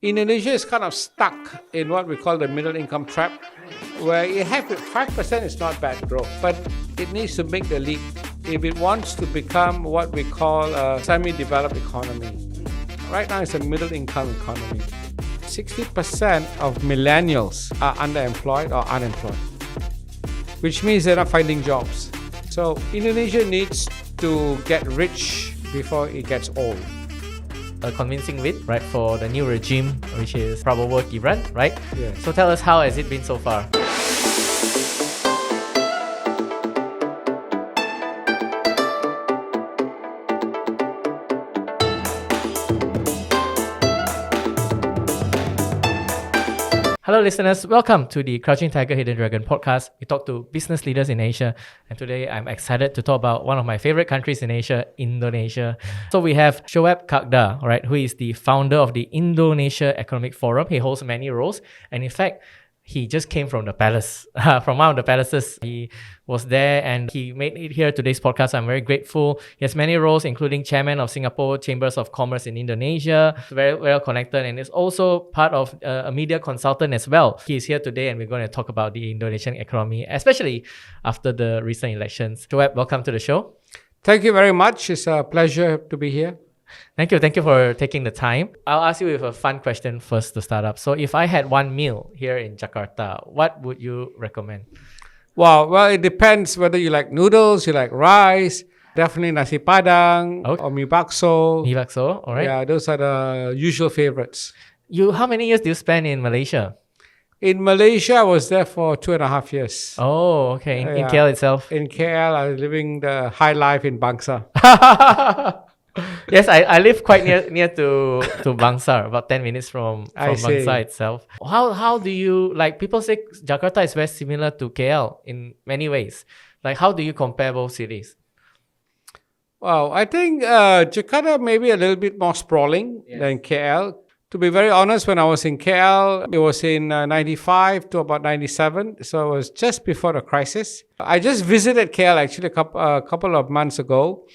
Indonesia is kind of stuck in what we call the middle income trap, where it has 5% is not bad growth, but it needs to make the leap if it wants to become what we call a semi-developed economy. Right now, it's a middle income economy. 60% of millennials are underemployed or unemployed, which means they're not finding jobs. So Indonesia needs to get rich before it gets old. A convincing win, right, for the new regime, which is Prabowo Gibran, right? Yes. So tell us, how has it been so far? Hello listeners, welcome to the Crouching Tiger, Hidden Dragon podcast. We talk to business leaders in Asia, and today I'm excited to talk about one of my favorite countries in Asia, Indonesia. So we have Shoeb Kagda, right, who is the founder of the Indonesian Economic Forum. He holds many roles, and in fact, he just came from the palace, from one of the palaces. He was there and he made it here today's podcast. I'm very grateful. He has many roles, including chairman of Singapore Chambers of Commerce in Indonesia. Very well connected, and is also part of a media consultant as well. He is here today and we're going to talk about the Indonesian economy, especially after the recent elections. Shoeb, welcome to the show. Thank you very much. It's a pleasure to be here. Thank you for taking the time. I'll ask you with a fun question first to start up. So if I had one meal here in Jakarta, what would you recommend? Well, it depends whether you like noodles, you like rice, definitely nasi padang or mi bakso. Mi bakso, all right. Yeah, those are the usual favorites. How many years do you spend in Malaysia? In Malaysia, I was there for 2.5 years. Oh, okay. In KL itself? In KL, I was living the high life in Bangsa. Yes, I live quite near to Bangsar, about 10 minutes from Bangsar itself. How do you, like, people say Jakarta is very similar to KL in many ways. Like, how do you compare both cities? Well, I think Jakarta may be a little bit more sprawling than KL. To be very honest, when I was in KL, it was in 95 to about 97. So it was just before the crisis. I just visited KL actually a couple of months ago.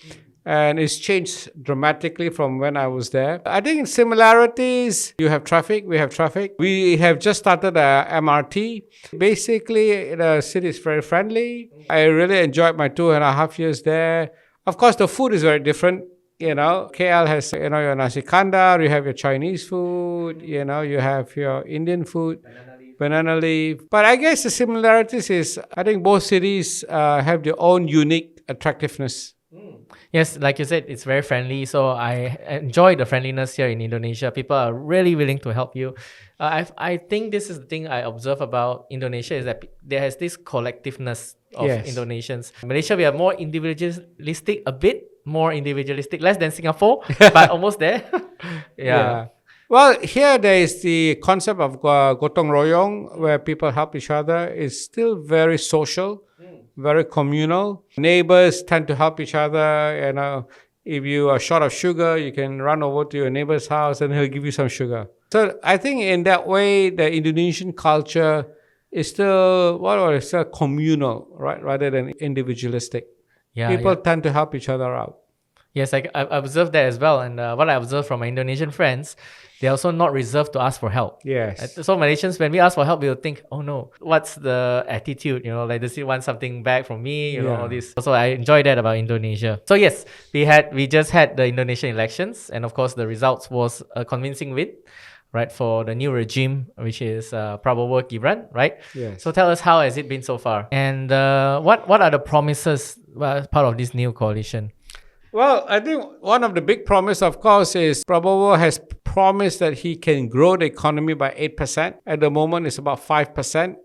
And it's changed dramatically from when I was there. I think in similarities, you have traffic, we have traffic. We have just started a MRT. Basically, the city is very friendly. I really enjoyed my 2.5 years there. Of course, the food is very different. You know, KL has, your nasi kandar, you have your Chinese food, you have your Indian food. Banana leaf. But I guess the similarities is, I think both cities have their own unique attractiveness. Yes, like you said, it's very friendly. So I enjoy the friendliness here in Indonesia. People are really willing to help you. I think this is the thing I observe about Indonesia, is that there has this collectiveness of Indonesians. In Malaysia, we are more individualistic, a bit more individualistic, less than Singapore, but almost there. Yeah. Well, here there is the concept of gotong royong, where people help each other. It's still very social, very communal. Neighbors tend to help each other. If you are short of sugar, you can run over to your neighbor's house and he'll give you some sugar. So I think in that way, the Indonesian culture is still communal, right, rather than individualistic. People tend to help each other out. Yes, I observed that as well. And what I observed from my Indonesian friends, they're also not reserved to ask for help. Yes. So Malaysians, when we ask for help, we'll think, oh no, what's the attitude? Like, does he want something back from me? All this. So I enjoy that about Indonesia. So yes, we just had the Indonesian elections, and of course the results was a convincing win, right, for the new regime, which is Prabowo Gibran, right? Yes. So tell us, how has it been so far? And what are the promises as part of this new coalition? Well, I think one of the big promise, of course, is Prabowo has promised that he can grow the economy by 8%. At the moment, it's about 5%,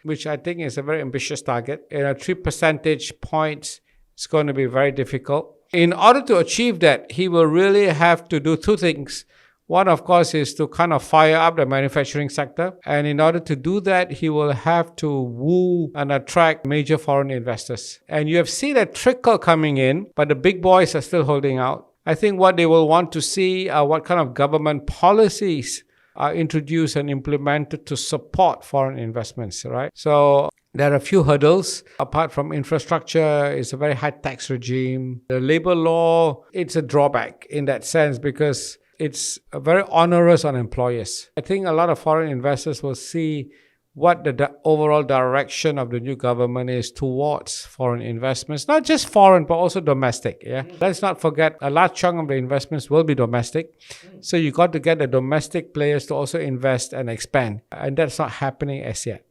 which I think is a very ambitious target. 3 percentage points is going to be very difficult. In order to achieve that, he will really have to do two things. One, of course, is to kind of fire up the manufacturing sector. And in order to do that, he will have to woo and attract major foreign investors. And you have seen a trickle coming in, but the big boys are still holding out. I think what they will want to see are what kind of government policies are introduced and implemented to support foreign investments, right? So there are a few hurdles. Apart from infrastructure, it's a very high tax regime. The labor law, it's a drawback in that sense, because it's very onerous on employers. I think a lot of foreign investors will see what the overall direction of the new government is towards foreign investments, not just foreign, but also domestic. Yeah, let's not forget a large chunk of the investments will be domestic. So you got to get the domestic players to also invest and expand, and that's not happening as yet.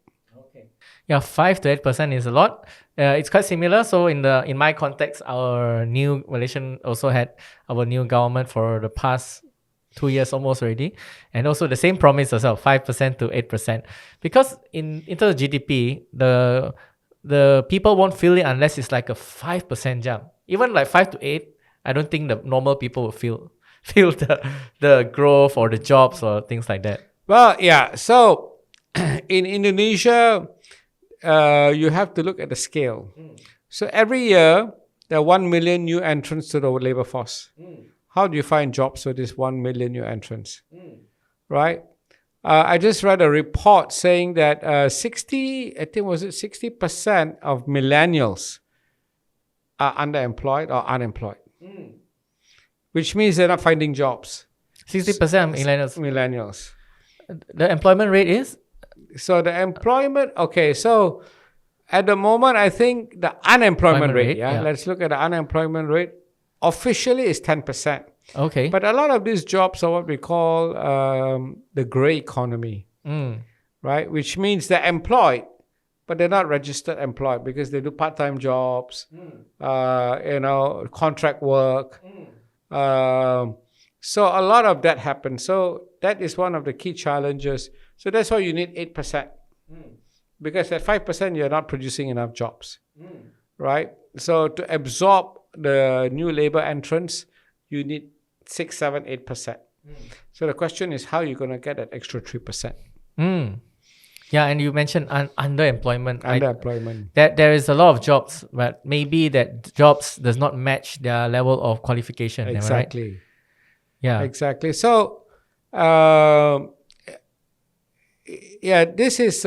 Yeah, 5 to 8% is a lot. It's quite similar. So in my context, our new Malaysian also had our new government for the past 2 years almost already, and also the same promise as well, 5% to 8%. Because in terms of GDP, the people won't feel it unless it's like a 5% jump. Even like 5 to 8, I don't think the normal people will feel the growth or the jobs or things like that. Well, yeah. So in Indonesia, you have to look at the scale. So every year, there are 1 million new entrants to the labor force. How do you find jobs for this 1 million new entrants? Right? I just read a report saying that 60% of millennials are underemployed or unemployed, which means they're not finding jobs. 60% millennials. Millennials. The employment rate is? So the employment, okay, so at the moment, I think the unemployment rate, let's look at the unemployment rate. Officially is 10%. Okay. But a lot of these jobs are what we call the gray economy, right? Which means they're employed, but they're not registered employed because they do part-time jobs, contract work. So a lot of that happens. So that is one of the key challenges. So that's why you need 8%. Because at 5%, you're not producing enough jobs, right? So to absorb the new labor entrants, you need 6, 7, 8%. So the question is how you're going to get that extra 3%. Yeah, and you mentioned underemployment. Underemployment. That there is a lot of jobs, but maybe that jobs does not match their level of qualification. Exactly. Right? Yeah. Exactly. So, this is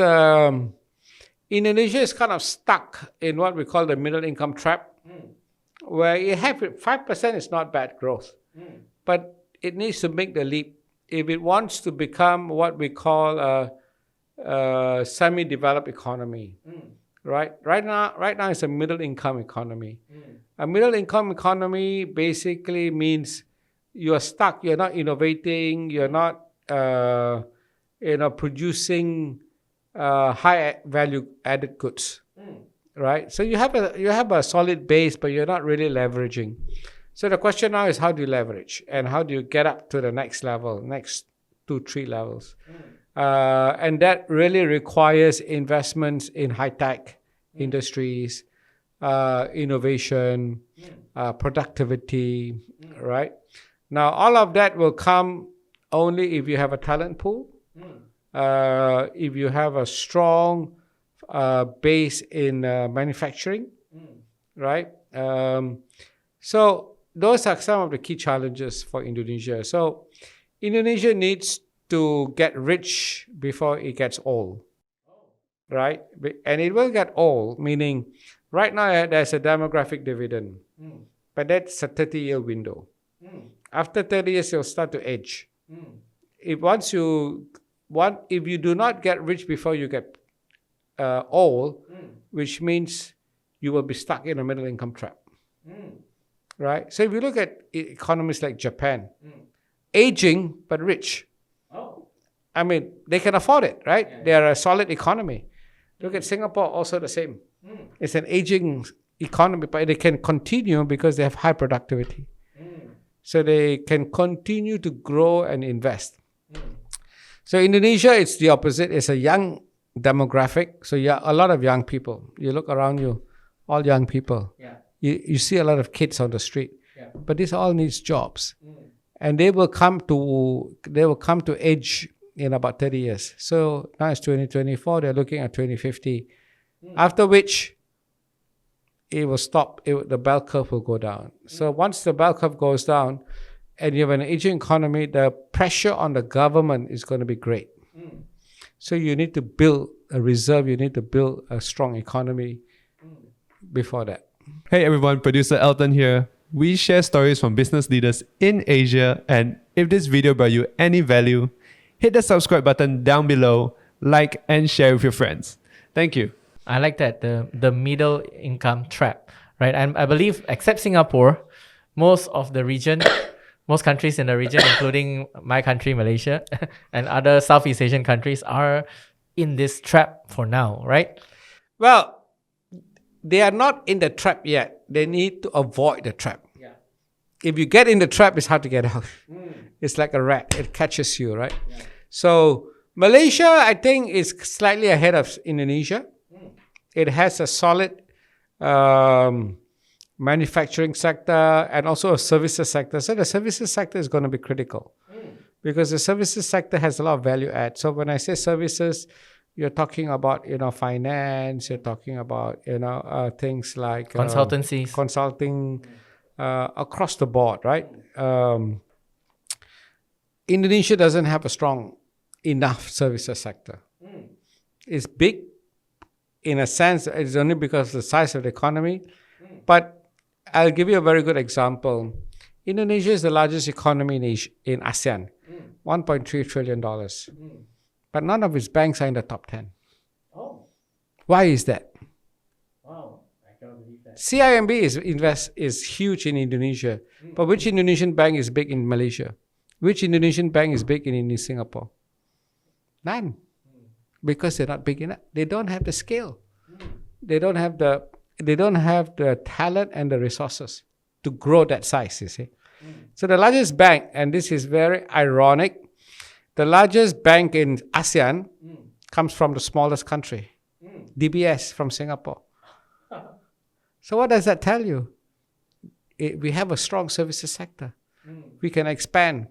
Indonesia is kind of stuck in what we call the middle income trap, where you have 5% is not bad growth, but it needs to make the leap if it wants to become what we call a semi-developed economy. Right now it's a middle income economy. A middle income economy basically means you're stuck. You're not innovating. You're not producing high value added goods, right? So you have a solid base, but you're not really leveraging. So the question now is how do you leverage and how do you get up to the next level, next 2-3 levels, and that really requires investments in high tech industries, innovation, productivity, right? Now all of that will come only if you have a talent pool. If you have a strong base in manufacturing, right? So those are some of the key challenges for Indonesia. So Indonesia needs to get rich before it gets old, right? And it will get old, meaning right now there's a demographic dividend, but that's a 30-year window. After 30 years, you'll start to age. If you do not get rich before you get old, which means you will be stuck in a middle income trap, right? So if you look at economies like Japan, aging but rich, I mean, they can afford it, right? They are a solid economy. Look at Singapore, also the same. It's an aging economy, but they can continue because they have high productivity. So they can continue to grow and invest. So Indonesia, it's the opposite. It's a young demographic. So a lot of young people. You look around you, all young people. You see a lot of kids on the street. But this all needs jobs. And they will come to age in about 30 years. So now it's 2024, they're looking at 2050. After which it will stop. The bell curve will go down. So once the bell curve goes down and you have an aging economy, the pressure on the government is going to be great. So you need to build a reserve. You need to build a strong economy before that. Hey everyone, producer Elton here. We share stories from business leaders in Asia and If this video brought you any value, hit the subscribe button down below, like and share with your friends. Thank you. I like that, the middle income trap, right? And I believe, except Singapore, most of the region, most countries in the region, including my country, Malaysia, and other Southeast Asian countries are in this trap for now, right? Well, they are not in the trap yet. They need to avoid the trap. Yeah. If you get in the trap, it's hard to get out. It's like a rat. It catches you, right? Yeah. So Malaysia, I think, is slightly ahead of Indonesia. It has a solid manufacturing sector and also a services sector. So the services sector is going to be critical because the services sector has a lot of value add. So when I say services, you're talking about, finance, you're talking about, things like Consultancies. consulting across the board, right? Indonesia doesn't have a strong enough services sector. It's big in a sense. It's only because of the size of the economy. But I'll give you a very good example. Indonesia is the largest economy in ASEAN, $1.3 trillion. But none of its banks are in the top 10. Oh, Why is that? wow. I cannot believe that. CIMB is huge in Indonesia. But which Indonesian bank is big in Malaysia? Which Indonesian bank is big in Singapore? None. Because they're not big enough. They don't have the scale. They don't have the talent and the resources to grow that size, you see. So the largest bank, and this is very ironic, the largest bank in ASEAN comes from the smallest country, DBS from Singapore. So what does that tell you? We have a strong services sector. We can expand.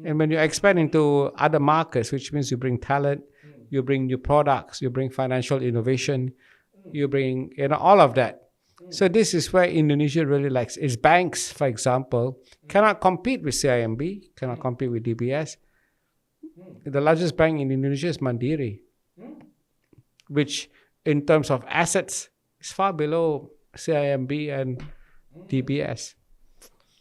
And when you expand into other markets, which means you bring talent, you bring new products, you bring financial innovation, you bring, all of that. So this is where Indonesia really likes. Its banks, for example, cannot compete with CIMB, cannot compete with DBS. The largest bank in Indonesia is Mandiri, which in terms of assets is far below CIMB and DBS.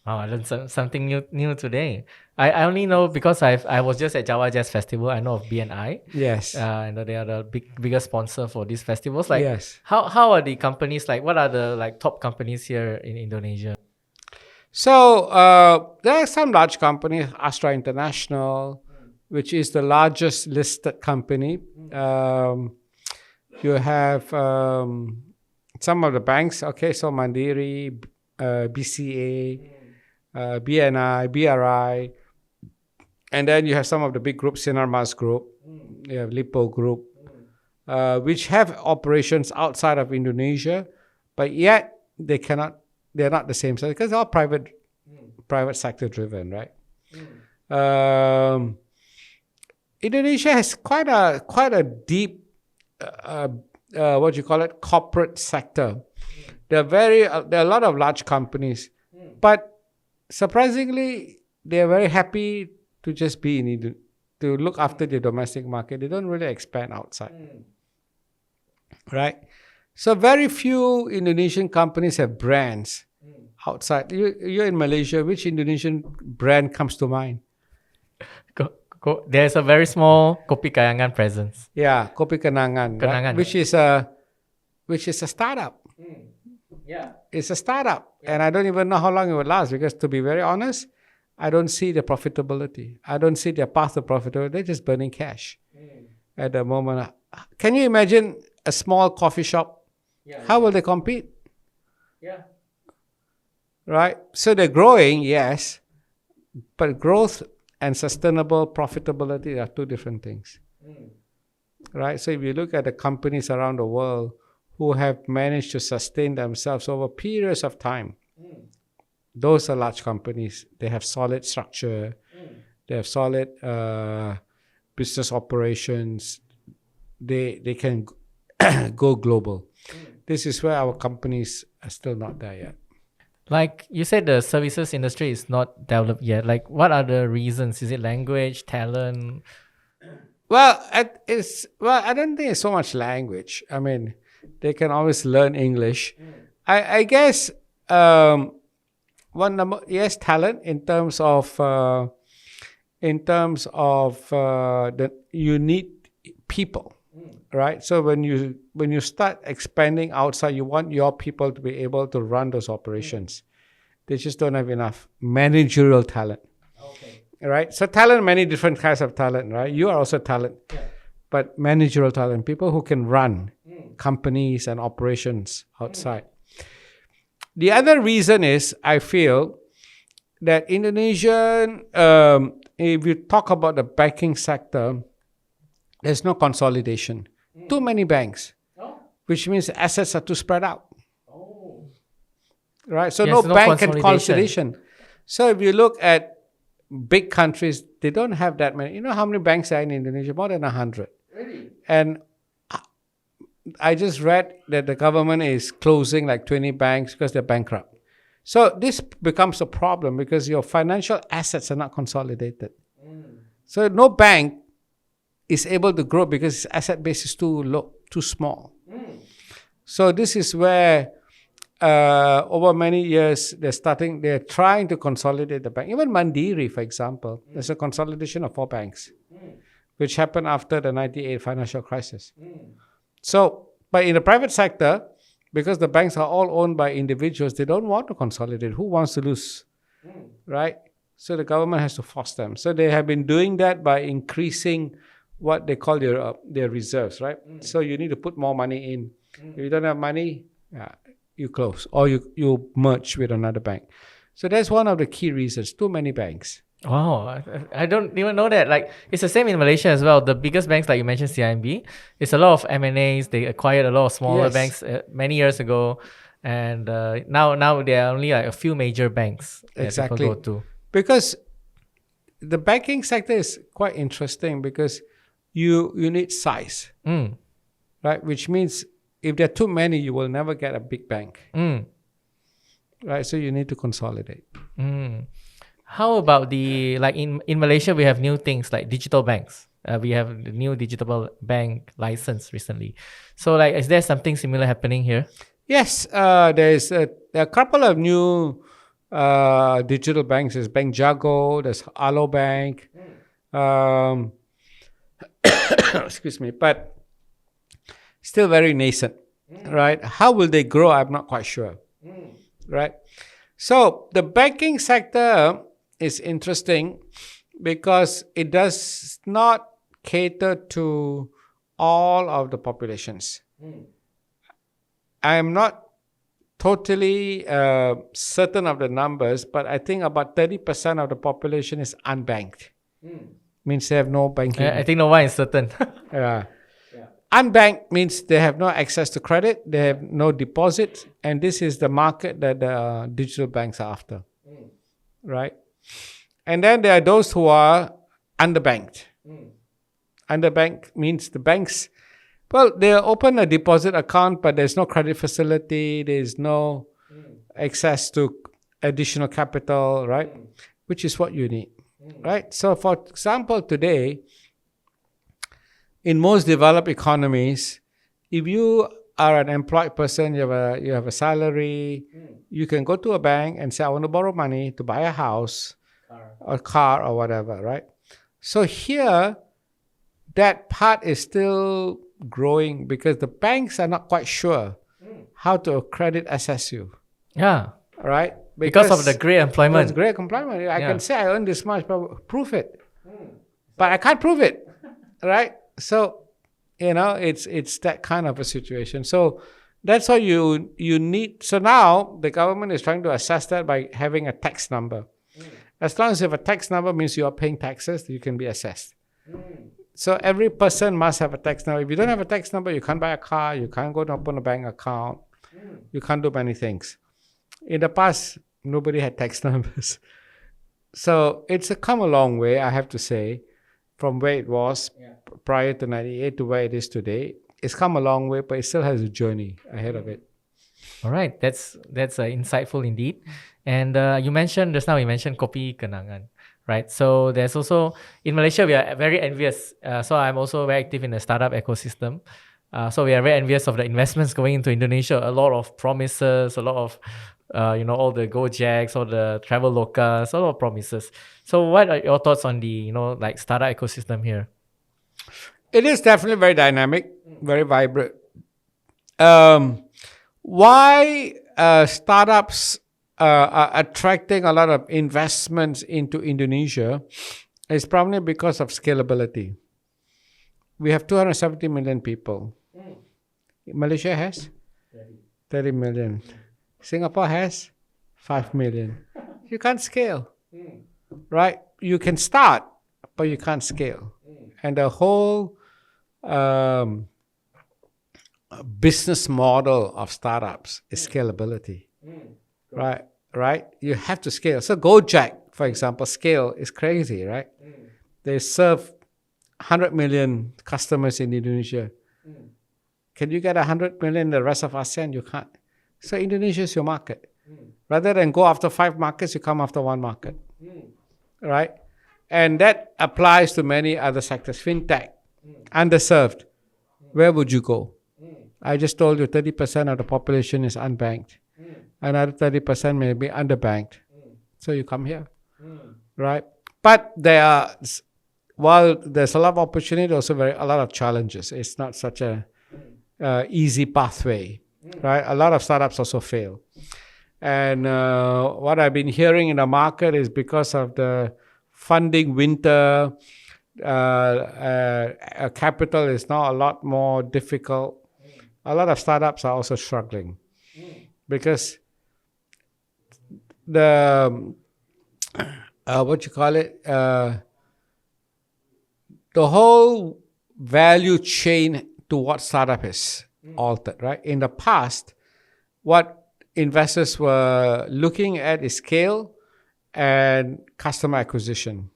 Wow, I learned something new today. I only know because I was just at Java Jazz Festival. I know of BNI. Yes. I know they are the biggest sponsor for these festivals. Yes. How are the companies what are the top companies here in Indonesia? So there are some large companies, Astra International, which is the largest listed company. You have some of the banks. Okay, so Mandiri, BCA, BNI, BRI, and then you have some of the big groups, Sinarmas Group, you have Lipo Group, which have operations outside of Indonesia, but yet they're not the same size because they're all private sector driven, right? Indonesia has quite a deep, corporate sector. There are a lot of large companies, but surprisingly, they are very happy to just be to look after the domestic market. They don't really expand outside, right? So very few Indonesian companies have brands outside. You're in Malaysia. Which Indonesian brand comes to mind? There's a very small Kopi Kayangan presence. Yeah, Kopi Kenangan, right? Kenangan, which is a startup. Yeah. It's a startup, and I don't even know how long it will last because, to be very honest, I don't see the profitability. I don't see their path to profitability. They're just burning cash at the moment. Can you imagine a small coffee shop? Yeah. How will they compete? Yeah. Right? So they're growing, yes, but growth and sustainable profitability are two different things. Right? So if you look at the companies around the world who have managed to sustain themselves over periods of time, those are large companies. They have solid structure. They have solid business operations. They can go global. This is where our companies are still not there yet. Like you said, the services industry is not developed yet. Like, what are the reasons? Is it language, talent? Well, I don't think it's so much language. I mean, they can always learn English. I guess yes, talent in terms of in terms of that you need people, right? So when you start expanding outside, you want your people to be able to run those operations. They just don't have enough managerial talent. Okay. Right? So talent, many different kinds of talent, right? You are also talent. Yeah. But managerial talent, people who can run companies and operations outside. The other reason is, I feel that Indonesian, if you talk about the banking sector, there's no consolidation. Too many banks, which means assets are too spread out. Right? So Yes, no no bank and consolidation. consolidation. So if you look at big countries, they don't have that many. You know how many banks are in Indonesia? More than 100. Really? And I just read that the government is closing like 20 banks because they're bankrupt. So this becomes a problem because your financial assets are not consolidated. So no bank is able to grow because its asset base is too low, too small. So this is where over many years they're trying to consolidate the bank. Even Mandiri, for example, there's a consolidation of 4 banks, which happened after the 98 financial crisis. So, but in the private sector, because the banks are all owned by individuals, they don't want to consolidate. Who wants to lose? Right? So the government has to force them. So they have been doing that by increasing what they call their reserves, right? So you need to put more money in. If you don't have money, you close or you merge with another bank. So that's one of the key reasons. Too many banks. Wow, I don't even know that. Like, it's the same in Malaysia as well. The biggest banks, like you mentioned, CIMB, it's a lot of M&As. They acquired a lot of smaller Yes. banks many years ago, and now there are only like a few major banks that Exactly. people go to. Because the banking sector is quite interesting because you need size, right? Which means if there are too many, you will never get a big bank, right? So you need to consolidate. How about in Malaysia, we have new things like digital banks. We have the new digital bank license recently. So like, is there something similar happening here? Yes, there's a couple of new digital banks. There's Bank Jago, there's Alo Bank. Excuse me, but still very nascent, right? How will they grow? I'm not quite sure, right? So the banking sector is interesting because it does not cater to all of the populations. I am not totally certain of the numbers, but I think about 30% of the population is unbanked. Means they have no banking. I think no one is certain. Unbanked means they have no access to credit, they have no deposits, and this is the market that the digital banks are after, right? And then there are those who are underbanked. Underbanked means the banks, well, they open a deposit account, but there's no credit facility, there's no access to additional capital, right? Which is what you need, right? So for example, today, in most developed economies, if you are an employed person, you have a salary, you can go to a bank and say, I want to borrow money to buy a house, or car, or whatever, right? So here, that part is still growing because the banks are not quite sure how to assess you. Yeah. Right? Because of the great employment. Great employment. I can say I earn this much, but prove it. But I can't prove it. Right? So, it's that kind of a situation. So that's why you need. So now the government is trying to assess that by having a tax number. As long as you have a tax number, means you are paying taxes, you can be assessed. So every person must have a tax number. If you don't have a tax number, you can't buy a car, you can't go to open a bank account, you can't do many things. In the past, nobody had tax numbers. So it's come a long way, I have to say, from where it was prior to 98 to where it is today. It's come a long way, but it still has a journey ahead of it. All right, that's insightful indeed. And you mentioned Kopi Kenangan, right? So there's also, in Malaysia, we are very envious. So I'm also very active in the startup ecosystem. So we are very envious of the investments going into Indonesia. A lot of promises, a lot of all the Gojeks, all the travel locals, a lot of promises. So what are your thoughts on the like startup ecosystem here? It is definitely very dynamic, very vibrant. Why startups are attracting a lot of investments into Indonesia is probably because of scalability. We have 270 million people. Malaysia has 30 million. Singapore has 5 million. You can't scale, right? You can start, but you can't scale. And the whole business model of startups is scalability, right? Right? You have to scale. So Gojek, for example, scale is crazy, right? They serve 100 million customers in Indonesia. Can you get 100 million in the rest of ASEAN? You can't. So Indonesia is your market. Rather than go after 5 markets, you come after 1 market, right? And that applies to many other sectors. Fintech, underserved. Where would you go? I just told you 30% of the population is unbanked. Another 30% may be underbanked. So you come here, right? But while there's a lot of opportunity, also a lot of challenges. It's not such a easy pathway, right? A lot of startups also fail. And what I've been hearing in the market is because of the funding winter, capital is now a lot more difficult. A lot of startups are also struggling because the the whole value chain to what startup is altered, right? In the past, what investors were looking at is scale and customer acquisition.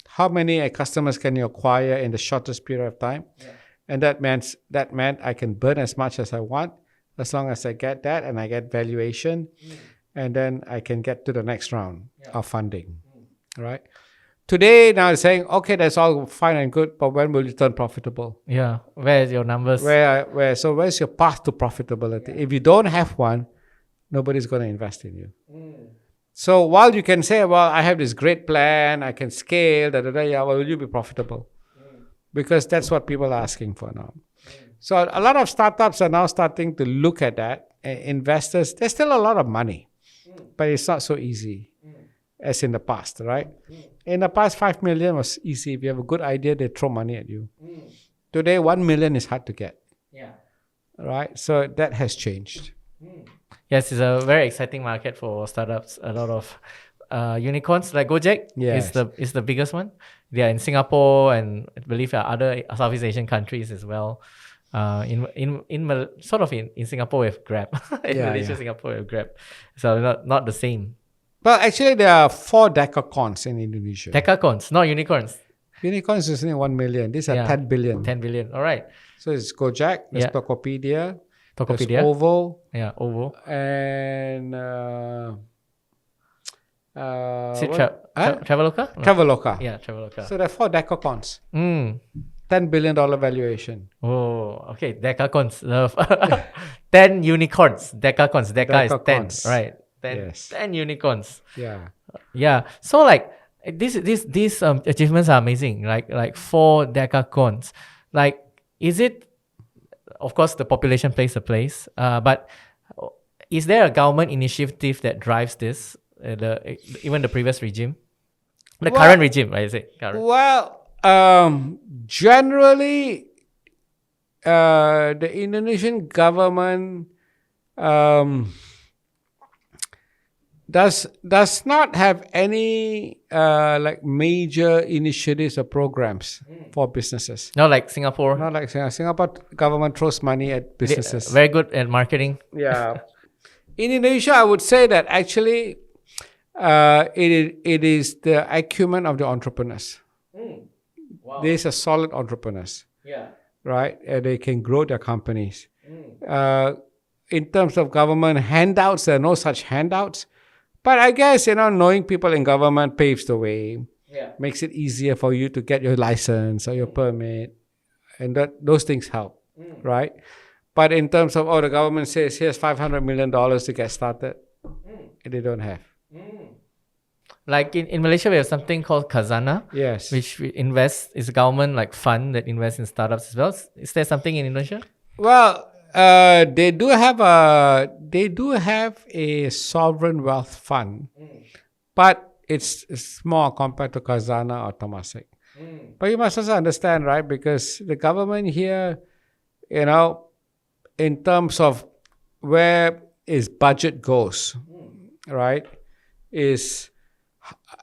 How many customers can you acquire in the shortest period of time? And that meant I can burn as much as I want, as long as I get that and I get valuation, and then I can get to the next round of funding, right? Today, now it's saying, okay, that's all fine and good, but when will you turn profitable? Yeah, where's your numbers? So where's your path to profitability? If you don't have one, nobody's going to invest in you. So while you can say, well, I have this great plan, I can scale, well, will you be profitable? Because that's what people are asking for now. So a lot of startups are now starting to look at that. Investors, there's still a lot of money, but it's not so easy as in the past, right? In the past, 5 million was easy. If you have a good idea, they throw money at you. Today, 1 million is hard to get. Right? So that has changed. Yes, it's a very exciting market for startups. A lot of unicorns like Gojek is the biggest one. They are in Singapore and I believe other Southeast Asian countries as well. In Singapore we have Grab. In Malaysia, Singapore we have Grab. So not the same. Well, actually, there are 4 decacorns in Indonesia. Decacorns, not unicorns. Unicorns is only 1 million. These are 10 billion. 10 billion. All right. So it's Gojek, there's Tokopedia, there's Ovo. Ovo. And Traveloka? No. Traveloka. Yeah, Traveloka. So there are 4 decacorns. $10 billion valuation. Oh, okay. Decacorns. 10 unicorns. Decacorns. Deca is 10. Right. 10 unicorns. Yeah. So like these achievements are amazing. Like 4 decacorns. Like, is it, of course, the population plays a place, but is there a government initiative that drives this? Even the previous regime? Current regime, right? Is it current? Well, generally, the Indonesian government does not have any like major initiatives or programs for businesses. Not like Singapore. Not like Singapore. Singapore government throws money at businesses. Very good at marketing. Yeah. In Indonesia, I would say that actually it is the acumen of the entrepreneurs. Wow. These are solid entrepreneurs. Yeah. Right? And they can grow their companies. In terms of government handouts, there are no such handouts. But I guess, knowing people in government paves the way, makes it easier for you to get your license or your permit. And those things help. right? But in terms of, the government says, here's $500 million to get started. They don't have. Like in Malaysia, we have something called Khazanah, Yes. which we invest, is a government like fund that invests in startups as well. Is there something in Indonesia? Well, they do have a sovereign wealth fund, but it's small compared to Khazanah or Temasek. But you must also understand, right? Because the government here, in terms of where its budget goes, right, is,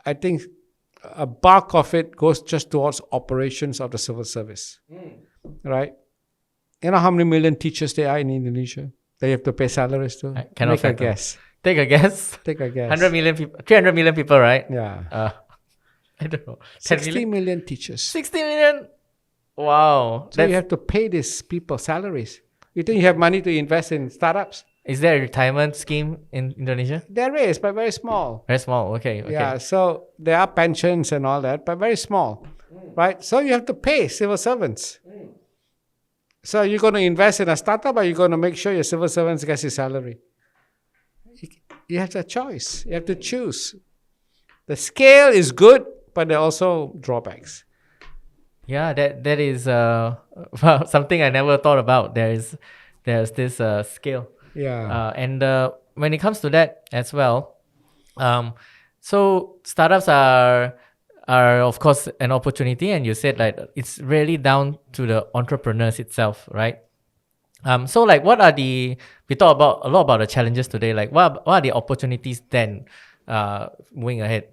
I think, a bulk of it goes just towards operations of the civil service, right? You know how many million teachers there are in Indonesia? They have to pay salaries to. I cannot Make a fathom. guess. Take a guess. Take a guess. 100 million people, 300 million people, right? Yeah. I don't know. 10 60 million teachers. 60 million? Wow. So you have to pay these people salaries. You think you have money to invest in startups? Is there a retirement scheme in Indonesia? There is, but very small. Very small. Okay. Yeah, so there are pensions and all that, but very small, right? So you have to pay civil servants. So you're going to invest in a startup, or you're going to make sure your civil servants get his salary? You have a choice. You have to choose. The scale is good, but there are also drawbacks. Yeah, that is well, something I never thought about. There's this scale. Yeah. And when it comes to that as well, so startups are of course an opportunity, and you said like it's really down to the entrepreneurs itself, right? So like we talk about a lot about the challenges today. Like what are the opportunities then moving ahead?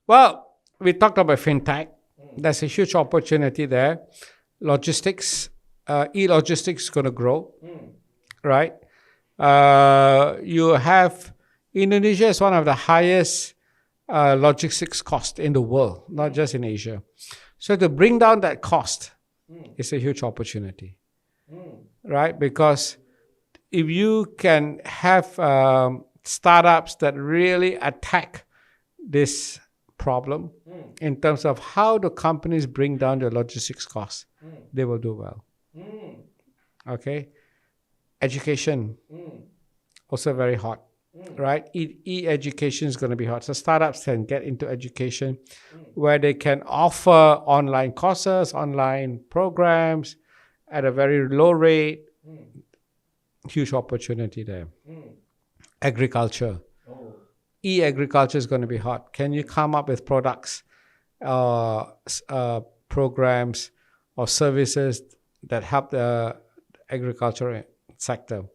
Well, we talked about fintech. There's a huge opportunity there. Logistics, e-logistics is going to grow, right? You have Indonesia is one of the highest logistics cost in the world, not just in Asia. So to bring down that cost is a huge opportunity, right? Because if you can have startups that really attack this problem in terms of how do companies bring down their logistics costs, they will do well. Okay? Education, also very hot, right? E-education is going to be hot. So startups can get into education where they can offer online courses, online programs at a very low rate. Huge opportunity there. Agriculture. E-agriculture is going to be hot. Can you come up with products, programs, or services that help the agriculture sector?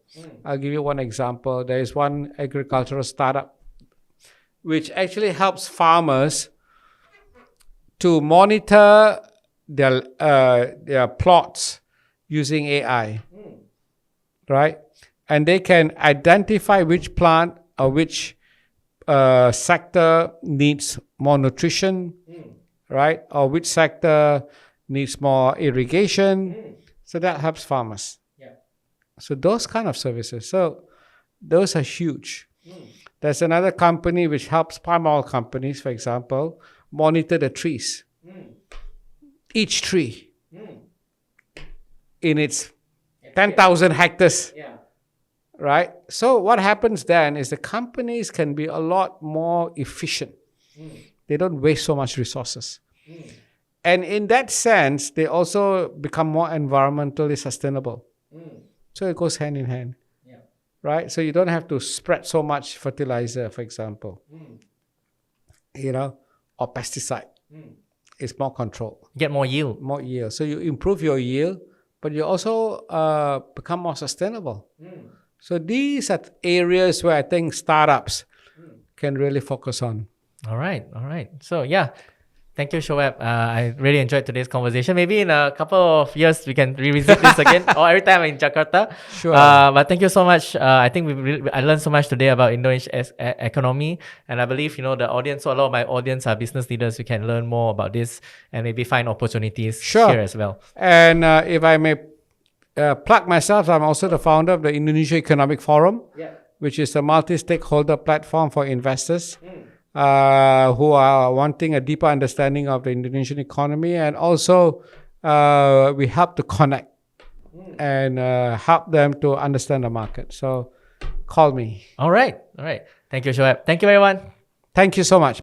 I'll give you one example. There is one agricultural startup which actually helps farmers to monitor their plots using AI, right? And they can identify which plant or which sector needs more nutrition, right? Or which sector needs more irrigation. So that helps farmers. So those kind of services. So those are huge. There's another company which helps palm oil companies, for example, monitor the trees. Each tree in its 10,000 hectares. Right? So what happens then is the companies can be a lot more efficient. They don't waste so much resources. And in that sense, they also become more environmentally sustainable. So it goes hand in hand. Right? So you don't have to spread so much fertilizer, for example. Or pesticide. It's more control. Get more yield. More yield. So you improve your yield, but you also become more sustainable. So these are areas where I think startups can really focus on. All right. So yeah, thank you, Shoeb. I really enjoyed today's conversation. Maybe in a couple of years we can revisit this again, or every time I'm in Jakarta. Sure. But thank you so much. I think I learned so much today about Indonesia's economy, and I believe the audience. So a lot of my audience are business leaders who can learn more about this and maybe find opportunities here as well. And if I may plug myself, I'm also the founder of the Indonesian Economic Forum, which is a multi-stakeholder platform for investors who are wanting a deeper understanding of the Indonesian economy. And also, we help to connect and help them to understand the market. So call me. All right. Thank you, Shoeb. Thank you, everyone. Thank you so much.